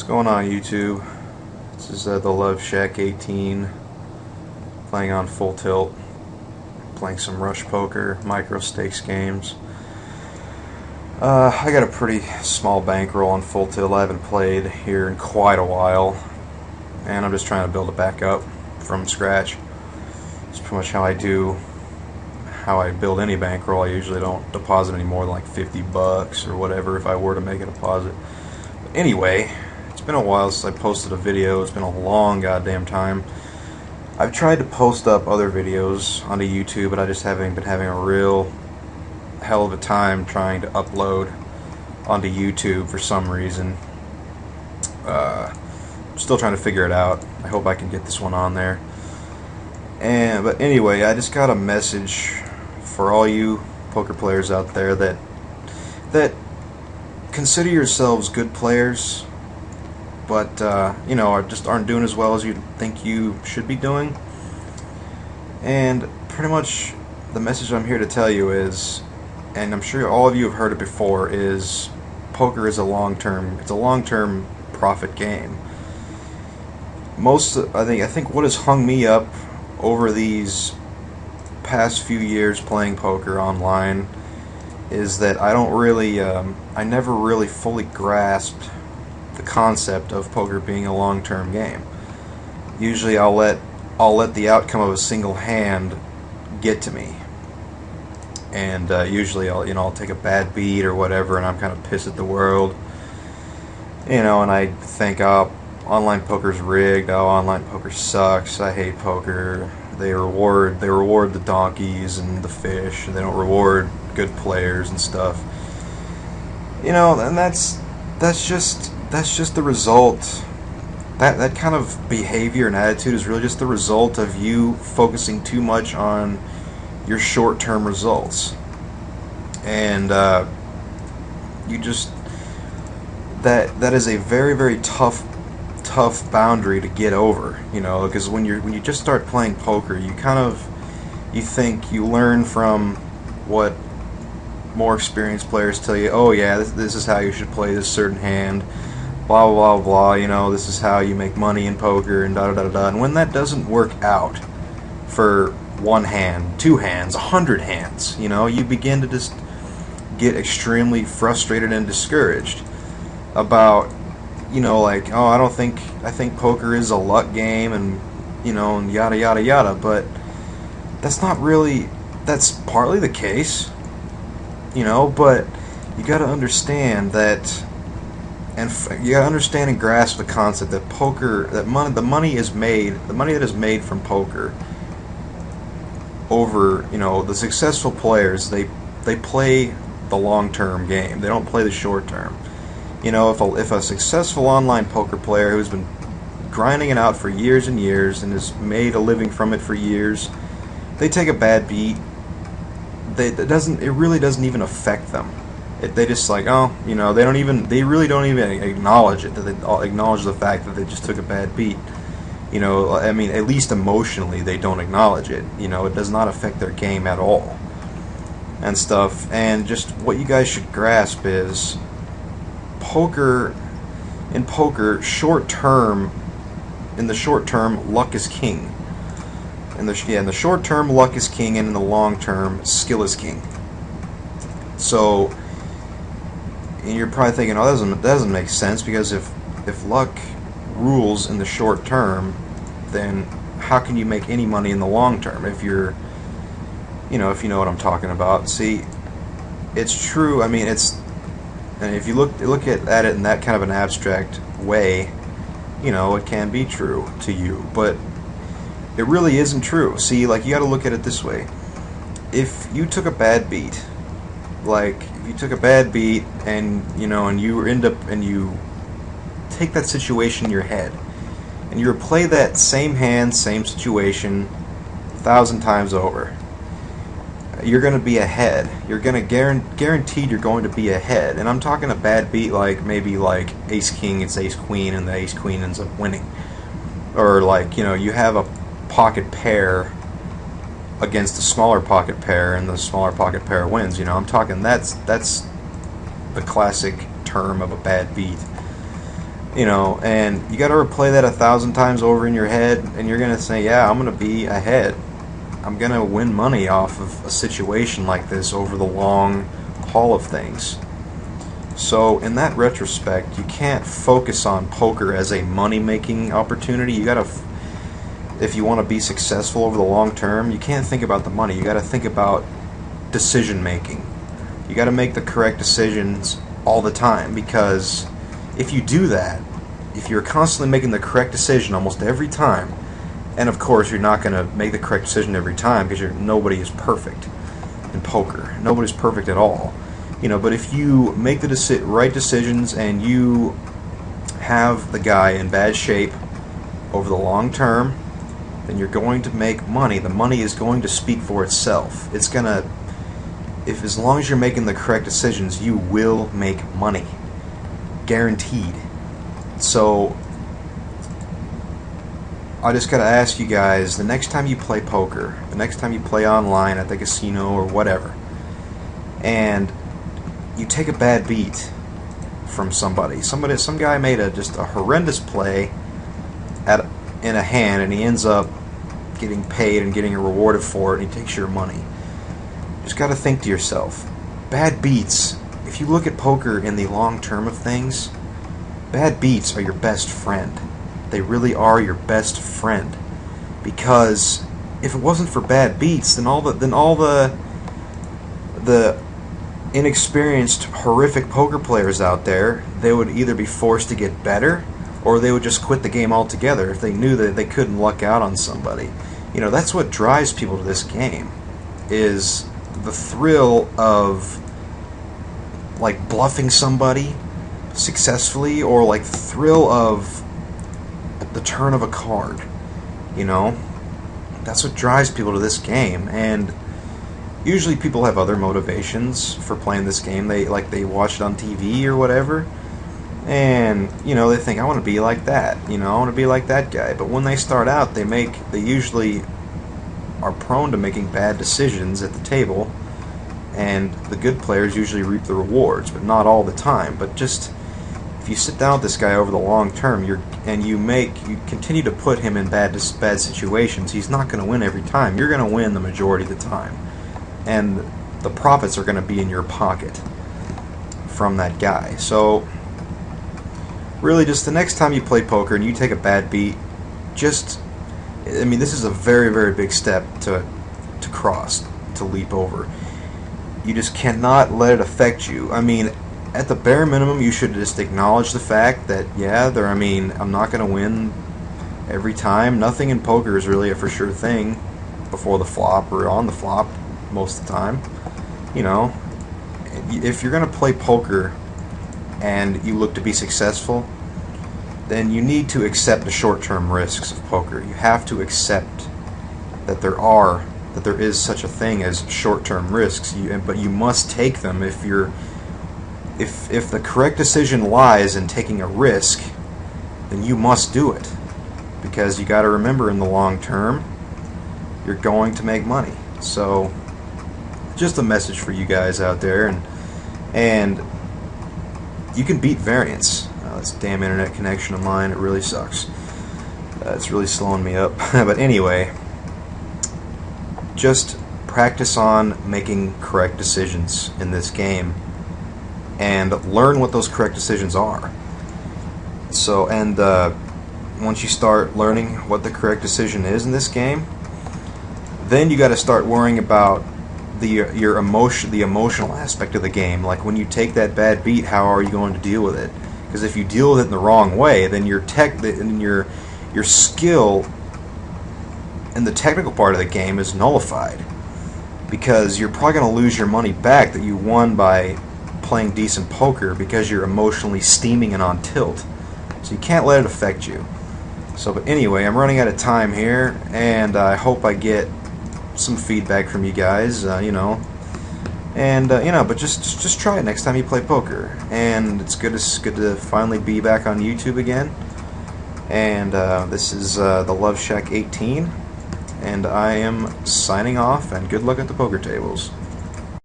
Going on YouTube? This is the Love Shack 18, playing on full tilt, playing some rush poker, micro stakes games. I got a pretty small bankroll on full tilt. I haven't played here in quite a while, and I'm just trying to build it back up from scratch. It's pretty much how I build any bankroll. I usually don't deposit any more than like $50 or whatever if I were to make a deposit. But anyway, it's been a while since I posted a video. It's been a long goddamn time. I've tried to post up other videos onto YouTube, but I just haven't been having a real hell of a time trying to upload onto YouTube for some reason. I'm still trying to figure it out. I hope I can get this one on there. But anyway, I just got a message for all you poker players out there that consider yourselves good players, but aren't doing as well as you think you should be doing. And pretty much the message I'm here to tell you is, and I'm sure all of you have heard it before, is poker is a long-term profit game. I think what has hung me up over these past few years playing poker online is that I never really fully grasped the concept of poker being a long-term game. Usually I'll let the outcome of a single hand get to me, and usually I'll take a bad beat or whatever, and I'm kind of pissed at the world, and I think, oh, online poker's rigged, oh, online poker sucks, I hate poker, they reward the donkeys and the fish, and they don't reward good players and stuff, and that's just the result. That kind of behavior and attitude is really just the result of you focusing too much on your short-term results, and that is a very, very tough boundary to get over, because when you just start playing poker, you think you learn from what more experienced players tell you. Oh yeah, this is how you should play this certain hand, blah blah blah, this is how you make money in poker, and da da da da. And when that doesn't work out for one hand, two hands, 100 hands, you begin to just get extremely frustrated and discouraged about, like, oh, I think poker is a luck game, and and yada yada yada. But that's partly the case, but you got to understand that, and you got to understand and grasp the concept that the money that is made from poker over, the successful players, they play the long-term game. They don't play the short-term. If a successful online poker player who's been grinding it out for years and years and has made a living from it for years, they take a bad beat, it really doesn't even affect them. They just like, oh, they really don't even acknowledge it, that they acknowledge the fact that they just took a bad beat. I mean, at least emotionally they don't acknowledge it. It does not affect their game at all and stuff. And just what you guys should grasp is, in poker, in the short term, luck is king. In the short term, luck is king, and in the long term, skill is king. So, and you're probably thinking, oh, that doesn't make sense, because if luck rules in the short term, then how can you make any money in the long term? If you know what I'm talking about. See, it's true. I mean, and if you look at it in that kind of an abstract way, it can be true to you, but it really isn't true. See, like, you got to look at it this way. If you took a bad beat, and you take that situation in your head, and you replay that same hand, same situation 1,000 times over, you're going to be ahead. You're going to guaranteed you're going to be ahead. And I'm talking a bad beat, like maybe like ace king, it's ace queen, and the ace queen ends up winning, or like you have a pocket pair against a smaller pocket pair, and the smaller pocket pair wins. I'm talking that's the classic term of a bad beat. You know, and you got to replay that 1,000 times over in your head, and you're gonna say, yeah, I'm gonna be ahead. I'm gonna win money off of a situation like this over the long haul of things. So in that retrospect, you can't focus on poker as a money-making opportunity. You gotta, if you want to be successful over the long term, you can't think about the money. You gotta think about decision making. You gotta make the correct decisions all the time, because if you do that, if you're constantly making the correct decision almost every time, and of course you're not going to make the correct decision every time, because nobody is perfect in poker. Nobody's perfect at all. You know, but if you make the right decisions and you have the guy in bad shape over the long term, then you're going to make money. The money is going to speak for itself. It's going to, if as long as you're making the correct decisions, you will make money. Guaranteed. So I just gotta ask you guys, the next time you play poker, the next time you play online at the casino or whatever, and you take a bad beat from some guy made just a horrendous play in a hand, and he ends up getting paid and getting rewarded for it, and he takes your money. You just gotta think to yourself, bad beats, if you look at poker in the long term of things, bad beats are your best friend. They really are your best friend, because if it wasn't for bad beats, then all the inexperienced, horrific poker players out there, they would either be forced to get better, or they would just quit the game altogether if they knew that they couldn't luck out on somebody. You know, that's what drives people to this game, is the thrill of like bluffing somebody successfully, or like the thrill of the turn of a card. You know, that's what drives people to this game. And usually people have other motivations for playing this game. They watch it on TV or whatever, and you know, they think, I want to be like that, you know, I want to be like that guy. But when they start out, they usually are prone to making bad decisions at the table, and the good players usually reap the rewards, but not all the time. But just if you sit down with this guy over the long term, you continue to put him in bad situations, he's not going to win every time. You're going to win the majority of the time, and the profits are going to be in your pocket from that guy. So really, just the next time you play poker and you take a bad beat, I mean, this is a very, very big step to leap over. You just cannot let it affect you. I mean, at the bare minimum, you should just acknowledge the fact that, yeah, I'm not going to win every time. Nothing in poker is really a for sure thing before the flop or on the flop most of the time. You know, if you're going to play poker and you look to be successful, then you need to accept the short-term risks of poker. You have to accept that there is such a thing as short-term risks, but you must take them. If the correct decision lies in taking a risk, then you must do it, because you got to remember, in the long term, you're going to make money. So just a message for you guys out there, and you can beat variance. This damn internet connection of mine, it really sucks. It's really slowing me up. But anyway, just practice on making correct decisions in this game, and learn what those correct decisions are. So, and once you start learning what the correct decision is in this game, then you got to start worrying about the emotional aspect of the game. Like, when you take that bad beat, how are you going to deal with it? Because if you deal with it in the wrong way, then your skill in the technical part of the game is nullified, because you're probably going to lose your money back that you won by playing decent poker, because you're emotionally steaming and on tilt. So you can't let it affect you. So, but anyway, I'm running out of time here, and I hope I get some feedback from you guys, you know. And you know, but just try it next time you play poker. And it's good to finally be back on YouTube again. And this is the Love Shack 18, and I am signing off. And good luck at the poker tables.